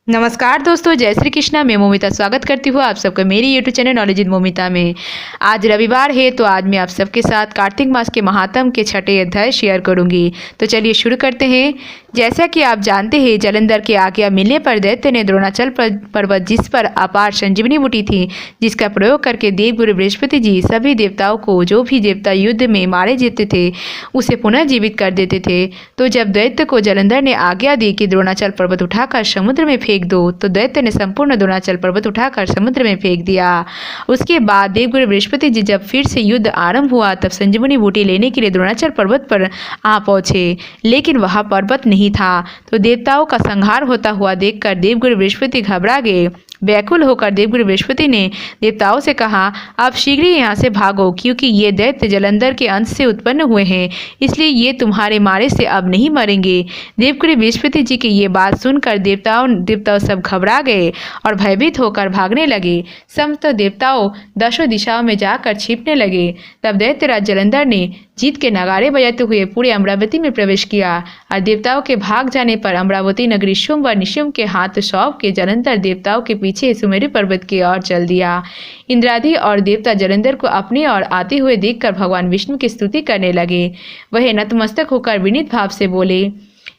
नमस्कार दोस्तों, जय श्री कृष्णा। मैं मोमिता स्वागत करती हूँ आप सबका मेरी YouTube channel knowledge in Momita में। आज रविवार है तो आज मैं आप सबके साथ कार्तिक मास के महात्म के छठे अध्याय शेयर करूंगी। तो चलिए शुरू करते हैं। जैसा कि आप जानते हैं, जलंधर की आज्ञा मिलने पर दैत्य ने द्रोणाचल पर्वत, जिस पर अपार संजीवनी बूटी थी, जिसका प्रयोग करके देवगुरु बृहस्पति जी सभी देवताओं को, जो भी देवता युद्ध में मारे जाते थे, उसे पुनः जीवित कर देते थे। तो जब दैत्य को जलंधर ने आज्ञा दी कि द्रोणाचल पर्वत उठाकर समुद्र में फेंक दो, तो दैत्य ने संपूर्ण द्रोणाचल पर्वत उठाकर समुद्र में फेंक दिया। उसके बाद देवगुरु बृहस्पति जी जब फिर से युद्ध आरंभ हुआ, तब संजीवनी बूटी लेने के लिए द्रोणाचल पर्वत पर आ पहुंचे, लेकिन वहां पर्वत नहीं था। तो देवताओं का संहार होता हुआ देखकर देवगुरु बृहस्पति घबरा गए। व्याकुल होकर देवगुरु बृहस्पति ने देवताओं से कहा, आप शीघ्र ही यहाँ से भागो, क्योंकि ये दैत्य जलंधर के अंश से उत्पन्न हुए हैं, इसलिए ये तुम्हारे मारे से अब नहीं मरेंगे। देवगुरु बृहस्पति जी की ये बात सुनकर देवताओं सब घबरा गए और भयभीत होकर भागने लगे। समस्त देवताओं दशों दिशाओं में जाकर छिपने लगे। तब दैत्यराज जलंधर ने जीत के नगारे बजाते हुए पूरे अमरावती में प्रवेश किया और देवताओं के भाग जाने पर अमरावती नगरी शुंभ व निशुंभ के हाथ सौंप के जलंधर देवताओं के पीछे सुमेरु पर्वत की ओर चल दिया। इंद्रादि और देवता जलंधर को अपनी ओर आते हुए देखकर भगवान विष्णु की स्तुति करने लगे। वह नतमस्तक होकर विनीत भाव से बोले,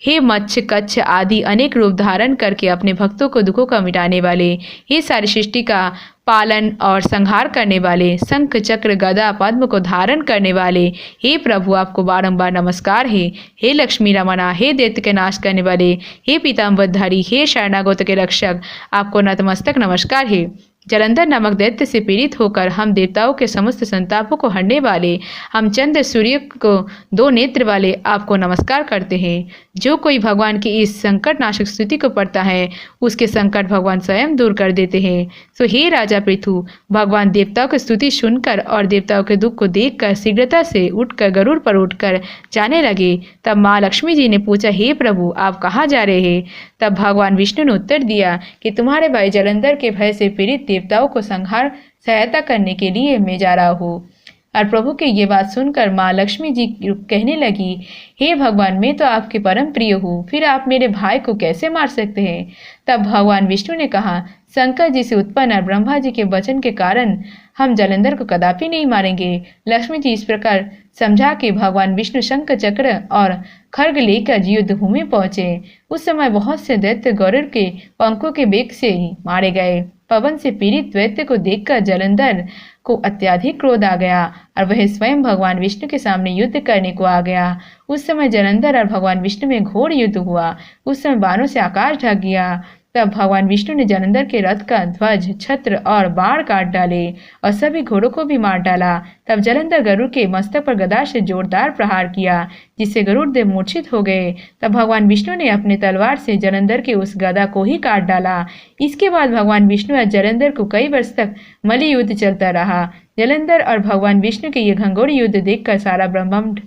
हे मत्स्य कच्छ आदि अनेक रूप धारण करके अपने भक्तों को दुखों का मिटाने वाले, हे सारी सृष्टि का पालन और संहार करने वाले, शंख चक्र गदा पद्म को धारण करने वाले, हे प्रभु आपको बारंबार नमस्कार है। हे लक्ष्मी रमना, हे दैत्य के नाश करने वाले, हे पीताम्बरधारी, हे शरणागत के रक्षक, आपको नतमस्तक नमस्कार है। जलंधर नामक दैत्य से पीड़ित होकर हम देवताओं के समस्त संतापों को हरने वाले, हम चंद्र सूर्य को दो नेत्र वाले आपको नमस्कार करते हैं। जो कोई भगवान की इस संकट नाशक स्तुति को पढ़ता है, उसके संकट भगवान स्वयं दूर कर देते हैं। सो हे राजा पृथु, भगवान देवताओं की स्तुति सुनकर और देवताओं के दुख को देखकर शीघ्रता से उठकर गरुड़ पर उठकर जाने लगे। तब माँ लक्ष्मी जी ने पूछा, हे प्रभु आप कहाँ जा रहे हैं? तब भगवान विष्णु ने उत्तर दिया कि तुम्हारे भाई जलंधर के भय से पीड़ित देवताओं को संहार सहायता करने के लिए मैं जा रहा हूँ। और प्रभु की ये बात सुनकर माँ लक्ष्मी जी कहने लगी, हे भगवान, मैं तो आपके परम प्रिय हूँ, फिर आप मेरे भाई को कैसे मार सकते हैं? तब भगवान विष्णु ने कहा, शंकर जी से उत्पन्न और ब्रह्मा जी के वचन के कारण हम जलंधर को कदापि नहीं मारेंगे। लक्ष्मी जी इस प्रकार समझा कि भगवान विष्णु शंख चक्र और खड्ग लेकर युद्ध भूमि पहुंचे। उस समय बहुत से दैत्य गरुड़ के पंखों के वेग से मारे गए। पवन से पीड़ित दैत्य को देखकर जलंधर को अत्यधिक क्रोध आ गया और वह स्वयं भगवान विष्णु के सामने युद्ध करने को आ गया। उस समय जलंधर और भगवान विष्णु में घोर युद्ध हुआ। उस समय बाणों से आकाश ढक गया। तब भगवान विष्णु ने जलंधर के रथ का ध्वज, छत्र और बाण काट डाले और सभी घोड़ों को भी मार डाला। तब जलंधर गरुड़ के मस्तक पर गदा से जोरदार प्रहार किया, जिससे गरुड़ देव मूर्छित हो गए। तब भगवान विष्णु ने अपने तलवार से जलंधर के उस गदा को ही काट डाला। इसके बाद भगवान विष्णु और जलंधर को कई वर्ष तक मल्ल युद्ध चलता रहा। जलंधर और भगवान विष्णु के ये घंघोर युद्ध देखकर सारा ब्रह्मांड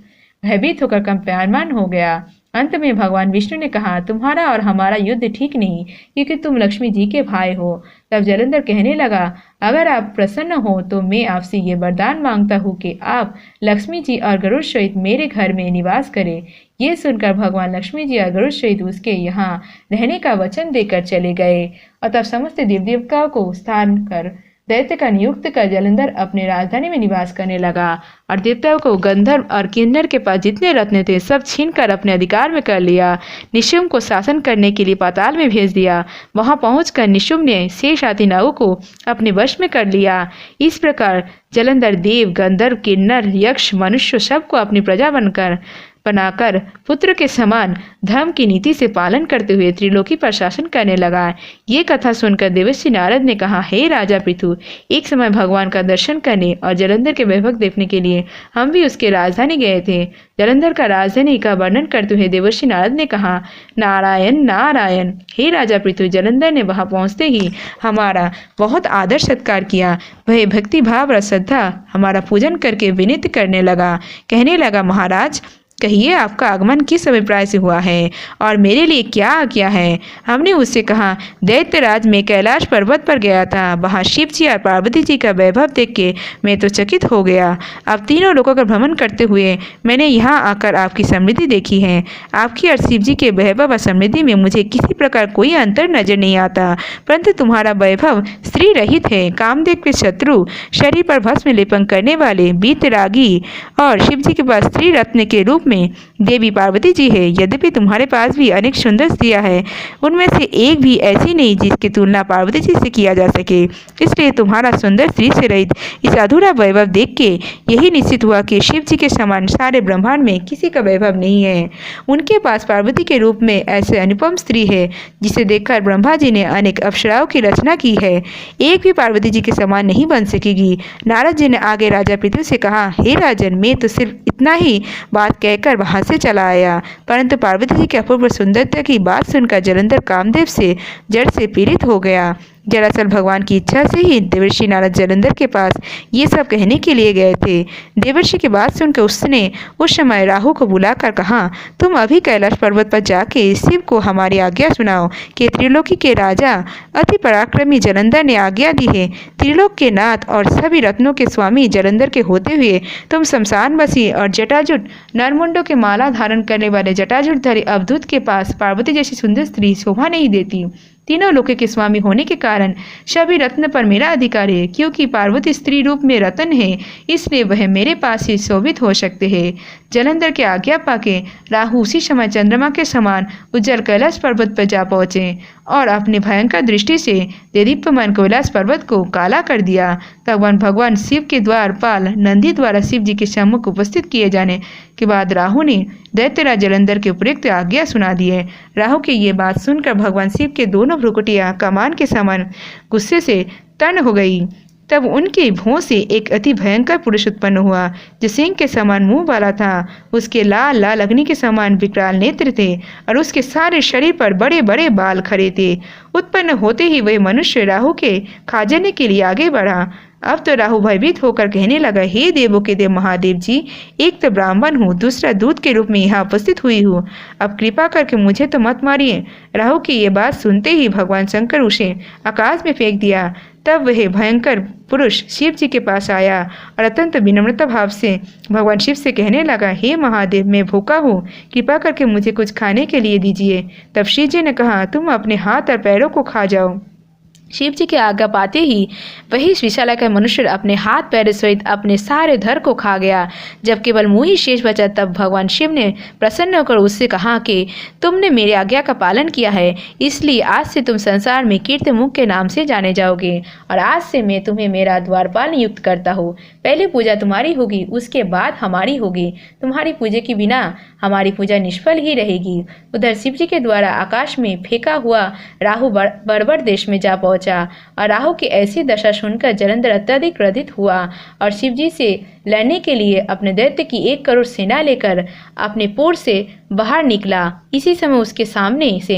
भयभीत होकर कंपायमान हो गया। अंत में भगवान विष्णु ने कहा, तुम्हारा और हमारा युद्ध ठीक नहीं, क्योंकि तुम लक्ष्मी जी के भाई हो। तब जलंधर कहने लगा, अगर आप प्रसन्न हो तो मैं आपसे ये वरदान मांगता हूँ कि आप लक्ष्मी जी और गरुड़ सहित मेरे घर में निवास करें। ये सुनकर भगवान लक्ष्मी जी और गरुड़ सहित उसके यहाँ रहने का वचन देकर चले गए। और तब समस्त देवदेवताओं को स्थान कर दैत्य का नियुक्त कर जलंधर अपने राजधानी में निवास करने लगा और देवताओं को गंधर्व और किन्नर के पास जितने रत्न थे सब छीनकर अपने अधिकार में कर लिया। निशुंभ को शासन करने के लिए पाताल में भेज दिया। वहां पहुंचकर निशुंभ ने शेष आदि नागों को अपने वश में कर लिया। इस प्रकार जलंधर देव, गंधर्व, किन्नर, यक्ष, मनुष्य सबको अपनी प्रजा बनाकर पुत्र के समान धर्म की नीति से पालन करते हुए त्रिलोकी पर शासन करने लगा। ये कथा सुनकर देवर्षि नारद ने कहा, हे राजा पृथु, एक समय भगवान का दर्शन करने और जलंधर के वैभव देखने के लिए हम भी उसके राजधानी गए थे। जलंधर का राजधानी का वर्णन करते हुए देवर्षि नारद ने कहा, नारायण नारायण। हे राजा पृथु, जलंधर ने वहां पहुंचते ही हमारा बहुत आदर सत्कार किया। वह भक्ति भाव और श्रद्धा हमारा पूजन करके विनीत करने लगा। कहने लगा, महाराज, कहिए आपका आगमन किस अभिप्राय से हुआ है और मेरे लिए क्या आज्ञा है। हमने उससे कहा, दैत्यराज मैं कैलाश पर्वत पर गया था, वहाँ शिव जी और पार्वती जी का वैभव देख के मैं तो चकित हो गया। अब तीनों लोगों का भ्रमण करते हुए मैंने यहाँ आकर आपकी समृद्धि देखी है। आपकी और शिव जी के वैभव और समृद्धि में मुझे किसी प्रकार कोई अंतर नजर नहीं आता, परंतु तुम्हारा वैभव स्त्री रहित है। कामदेव के शत्रु, शरीर पर भस्म लेपन करने वाले वीतरागी और शिव जी के पास स्त्री रत्न के रूप में देवी पार्वती जी है। यद्यपि तुम्हारे पास भी अनेक सुंदर स्त्रियां हैं, उनमें से एक भी ऐसी नहीं जिसकी तुलना पार्वती जी से किया जा सके। इसलिए तुम्हारा सुंदर स्त्री से रहित इस अधूरा वैभव देख के यही निश्चित हुआ कि शिव जी के समान सारे ब्रह्मांड में किसी का वैभव नहीं है। उनके पास पार्वती के रूप में ऐसे अनुपम स्त्री है जिसे देखकर ब्रह्मा जी ने अनेक अप्सराओं की रचना की है, एक भी पार्वती जी के समान नहीं बन सकेगी। नारद जी ने आगे राजा पृथु से कहा, हे राजन, मैं तो सिर्फ इतना ही बात कहकर वहां से चला आया, परंतु पार्वती जी के अपूर्व सुंदरता की बात सुनकर जलंधर कामदेव से जड़ से पीड़ित हो गया। दरअसल भगवान की इच्छा से ही देवर्षि नारद जलंधर के पास ये सब कहने के लिए गए थे। देवर्षि की बात सुनकर उसने उस समय राहु को बुलाकर कहा, तुम अभी कैलाश पर्वत पर जाके शिव को हमारी आज्ञा सुनाओ कि त्रिलोकी के राजा अति पराक्रमी जलंधर ने आज्ञा दी है। त्रिलोक के नाथ और सभी रत्नों के स्वामी जलंधर के होते हुए तुम शमशानवासी और जटाजुट नरमुंडों के माला धारण करने वाले जटाजुटधारी अवधूत के पास पार्वती जैसी सुंदर स्त्री शोभा नहीं देती। तीनों लोके के स्वामी होने के कारण सभी रत्न पर मेरा अधिकार है, क्योंकि पार्वती स्त्री रूप में रत्न है, इसलिए वह मेरे पास ही शोभित हो सकते हैं। जलंधर की आज्ञा पाके राहु उसी समय चंद्रमा के समान उज्जवल कैलाश पर्वत पर जा पहुंचे और अपनी भयंकर दृष्टि से देदीप्यमान कैलाश पर्वत को काला कर दिया। तब भगवान शिव के द्वारपाल नंदी द्वारा शिव जी के सम्मुख उपस्थित किए जाने के बाद राहु ने दैत्यराज जलंधर के उपयुक्त आज्ञा सुना दी है। राहु की ये बात सुनकर भगवान शिव के दोनों भ्रुकुटियां कमान के समान गुस्से से तर्ण हो गई। तब उनके भौं से एक अति भयंकर पुरुष उत्पन्न हुआ, जो सिंह के समान मुंह वाला था। उसके लाल लाल अग्नि के समान विकराल नेत्र थे और उसके सारे शरीर पर बड़े बड़े बाल खड़े थे। उत्पन्न होते ही वह मनुष्य राहु के खा जाने के लिए आगे बढ़ा। अब तो राहु भयभीत होकर कहने लगा, हे देवों के देव महादेव जी, एक तो ब्राह्मण हूँ, दूसरा दूत के रूप में यहाँ उपस्थित हुई हूँ, अब कृपा करके मुझे तो मत मारिए। राहु की ये बात सुनते ही भगवान शंकर उसे आकाश में फेंक दिया। तब वह भयंकर पुरुष शिव जी के पास आया और अत्यंत विनम्रता भाव से भगवान शिव से कहने लगा, हे महादेव, मैं भूखा हूँ, कृपा करके मुझे कुछ खाने के लिए दीजिए। तब शिव जी ने कहा, तुम अपने हाथ और पैरों को खा जाओ। शिव जी की आज्ञा पाते ही वही विशालाकाय मनुष्य अपने हाथ पैर सहित अपने सारे धर को खा गया। जब केवल मुंह ही शेष बचा, तब भगवान शिव ने प्रसन्न होकर उससे कहा कि तुमने मेरी आज्ञा का पालन किया है, इसलिए आज से तुम संसार में कीर्ति मुख के नाम से जाने जाओगे और आज से मैं तुम्हें मेरा द्वारपाल नियुक्त करता हूँ। पहले पूजा तुम्हारी होगी, उसके बाद हमारी होगी। तुम्हारी पूजा के बिना हमारी पूजा निष्फल ही रहेगी। उधर शिव जी के द्वारा आकाश में फेंका हुआ राहु बर्बर देश में जा पहुंचा और राहु की ऐसी दशा सुनकर जलंधर अत्यधिक क्रोधित हुआ और शिव जी से लड़ने के लिए अपने दैत्य की 1 करोड़ सेना लेकर अपने पुर से बाहर निकला। इसी समय उसके सामने से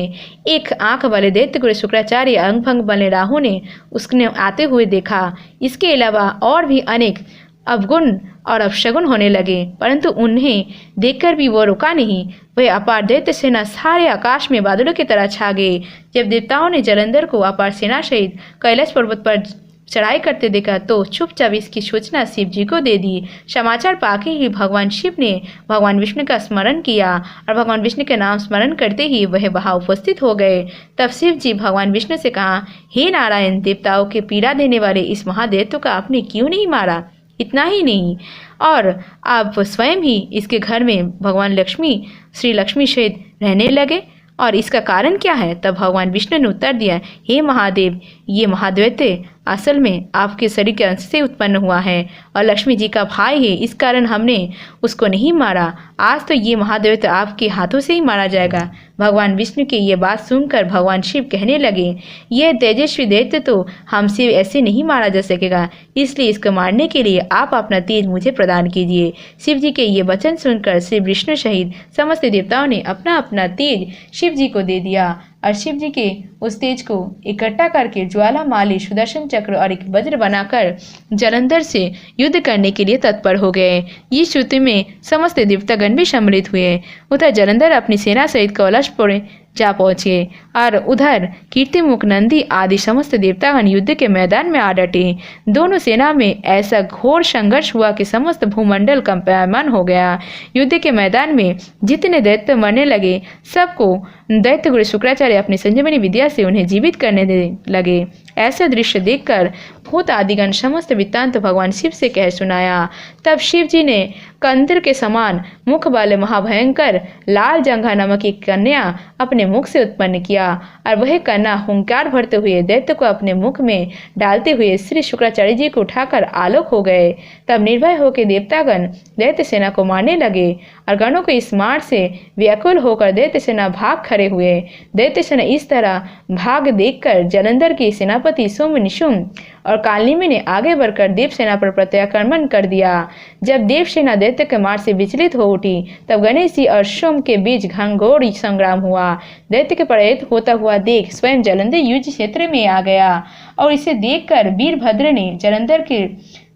एक आंख वाले दैत्य को शुक्राचार्य अंग भंग वाले राहु ने उसने आते हुए देखा। इसके अलावा और भी अनेक अवगुण और अपशगुन होने लगे, परंतु उन्हें देखकर भी वो रुका नहीं। वह अपार दैत्य सेना सारे आकाश में बादलों की तरह छा गए। जब देवताओं ने जलंधर को अपार सेना सहित कैलाश पर्वत पर चढ़ाई करते देखा तो चुपचाप इसकी सूचना शिव जी को दे दी। समाचार पाके ही भगवान शिव ने भगवान विष्णु का स्मरण किया और भगवान विष्णु का नाम स्मरण करते ही वह वहां उपस्थित हो गए। तब शिव जी भगवान विष्णु से कहा, हे नारायण, देवताओं के पीड़ा देने वाले इस महादैत्य को आपने क्यों नहीं मारा? इतना ही नहीं, और आप स्वयं ही इसके घर में भगवान लक्ष्मी श्री लक्ष्मी सहित रहने लगे, और इसका कारण क्या है? तब भगवान विष्णु ने उत्तर दिया, हे महादेव, ये महादैत्य असल में आपके शरीर के अंश से उत्पन्न हुआ है और लक्ष्मी जी का भाई है, इस कारण हमने उसको नहीं मारा। आज तो ये महादैत्य आपके हाथों से ही मारा जाएगा। भगवान विष्णु की ये बात सुनकर भगवान शिव कहने लगे, यह तेजस्वी दैत्य तो हमसे ऐसे नहीं मारा जा सकेगा, इसलिए इसको मारने के लिए आप अपना तेज मुझे प्रदान कीजिए। शिव जी के ये वचन सुनकर श्री विष्णु सहित समस्त देवताओं ने अपना अपना तेज शिव जी को दे दिया और शिव जी के उस तेज को इकट्ठा करके ज्वालामाली, सुदर्शन चक्र और एक वज्र बनाकर जालंधर से युद्ध करने के लिए तत्पर हो गए। इस युद्ध में समस्त देवतागण भी सम्मिलित हुए। उधर जालंधर अपनी सेना सहित कौलाशपुर जा पहुंचे और उधर कीर्तिमुख, नंदी आदि समस्त देवतागण युद्ध के मैदान में आ डटे। दोनों सेना में ऐसा घोर संघर्ष हुआ कि समस्त भूमंडल कंपायमान हो गया। युद्ध के मैदान में जितने दैत्य मरने लगे, सबको दैत्य गुरु शुक्राचार्य अपनी संजीवनी विद्या से उन्हें जीवित करने लगे। ऐसा दृश्य देखकर भूत आदिगण समस्त वृत्तांत भगवान शिव से कह सुनाया। तब शिव जी ने कंदर के समान मुख वाले महाभयंकर लाल जंघा नामक एक कन्या अपने मुख से उत्पन्न किया और वह कन्या हुंकार भरते हुए दैत्य को अपने मुख में डालते हुए श्री शुक्राचार्य जी को उठाकर आलोक हो गए। तब निर्भय होकर देवतागण दैत्य सेना को मारने लगे और गणों को इस मार से व्याकुल होकर दैत्य सेना भाग खड़े हुए। दैत्य सेना इस तरह भाग देखकर जालंधर के सेनापति सोम, निशुम और कालिनी ने आगे बढ़कर देव सेना पर प्रत्याक्रमण कर दिया। जब देव सेना दैत्य के मार से विचलित हो उठी, तब गणेश जी और सोम के बीच घनघोर संग्राम हुआ। दैत्य के पराजित होता हुआ देख स्वयं जालंधर युद्ध क्षेत्र में आ गया और इसे देखकर वीरभद्र ने जालंधर के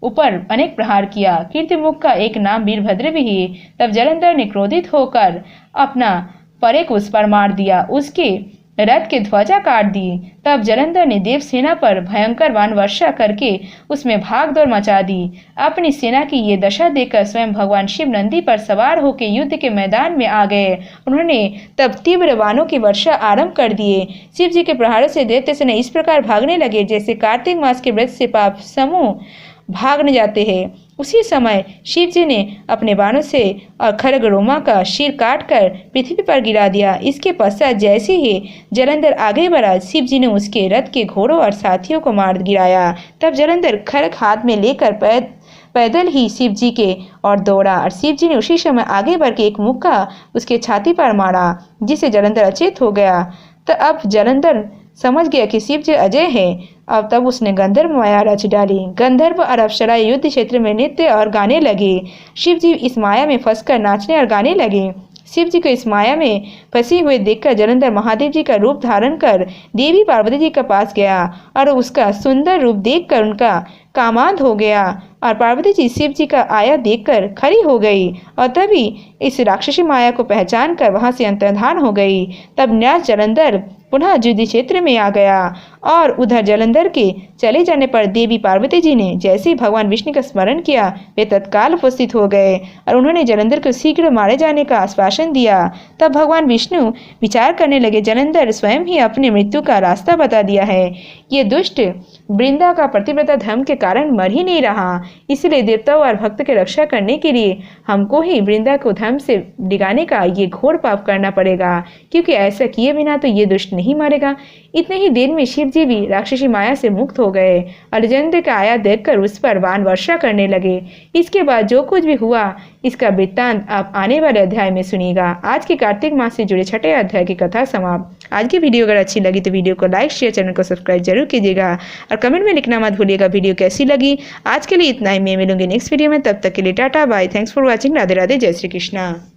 ऊपर अनेक प्रहार किया। कीर्तिमुख का एक नाम वीरभद्र भी है। तब जालंधर ने क्रोधित होकर अपना परेक उस पर मार दिया, उसके रथ के ध्वजा काट दी। तब जालंधर ने देव सेना पर भयंकर बाण वर्षा करके उसमें भाग दौड़ मचा दी। अपनी सेना की ये दशा देखकर स्वयं भगवान शिव नंदी पर सवार होकर युद्ध के मैदान में आ गए। उन्होंने तब तीव्र बाणों की वर्षा आरंभ कर दिए। शिव जी के प्रहारों से दैत्य सेना इस प्रकार भागने लगे जैसे कार्तिक मास के व्रत से पाप समूह भागने जाते हैं। उसी समय शिव जी ने अपने बाणों से और खरग रोमा का सिर काटकर पृथ्वी पर गिरा दिया। इसके पश्चात जैसे ही जालंधर आगे बढ़ा, शिव जी ने उसके रथ के घोड़ों और साथियों को मार गिराया। तब जालंधर खरग हाथ में लेकर पैदल ही शिव जी के और दौड़ा और शिव जी ने उसी समय आगे बढ़ के एक मुक्का उसके छाती पर मारा, जिससे जालंधर अचेत हो गया। तो अब जालंधर समझ गया कि शिव जी अजय है। अब तब उसने गंधर्व माया रच डाली। गंधर्व और अप्सरा युद्ध क्षेत्र में नृत्य और गाने लगे। शिव जी इस माया में फंसकर नाचने और गाने लगे। शिव जी को इस माया में फंसे हुए देखकर जालंधर महादेव जी का रूप धारण कर देवी पार्वती जी के पास गया और उसका सुंदर रूप देखकर उनका कामांध हो गया और पार्वती जी शिव जी का आया देखकर खड़ी हो गई और तभी इस राक्षसी माया को पहचान कर वहां से अंतर्धान हो गई। तब न्यास जालंधर पुनः युद्ध क्षेत्र में आ गया और उधर जालंधर के चले जाने पर देवी पार्वती जी ने जैसे ही भगवान विष्णु का स्मरण किया, वे तत्काल उपस्थित हो गए और उन्होंने जालंधर को शीघ्र मारे जाने का आश्वासन दिया। तब भगवान विष्णु विचार करने लगे, जालंधर स्वयं ही अपनी मृत्यु का रास्ता बता दिया है। ये दुष्ट वृंदा का पतिव्रता धर्म के कारण मर ही नहीं रहा, इसलिए देवताओं और भक्त की रक्षा करने के लिए हमको ही वृंदा को धर्म से डिगाने का ये घोर पाप करना पड़ेगा, क्योंकि ऐसा किए बिना तो ये दुष्ट नहीं मरेगा। इतने ही देर में शिव जी भी राक्षसी माया से मुक्त हो गए और जालंधर का आया देखकर उस पर बाण वर्षा करने लगे। इसके बाद जो कुछ भी हुआ इसका वृत्तांत आप आने वाले अध्याय में सुनिएगा। आज के कार्तिक मास से जुड़े छठे अध्याय की कथा समाप्त। आज की वीडियो अगर अच्छी लगी तो वीडियो को लाइक, शेयर, चैनल को सब्सक्राइब जरूर कीजिएगा और कमेंट में लिखना मत भूलिएगा वीडियो कैसी लगी। आज के लिए इतना ही, मैं मिलूंगी नेक्स्ट वीडियो में। तब तक के लिए tata bye, thanks for watching. Radhe Radhe, जय श्री कृष्णा।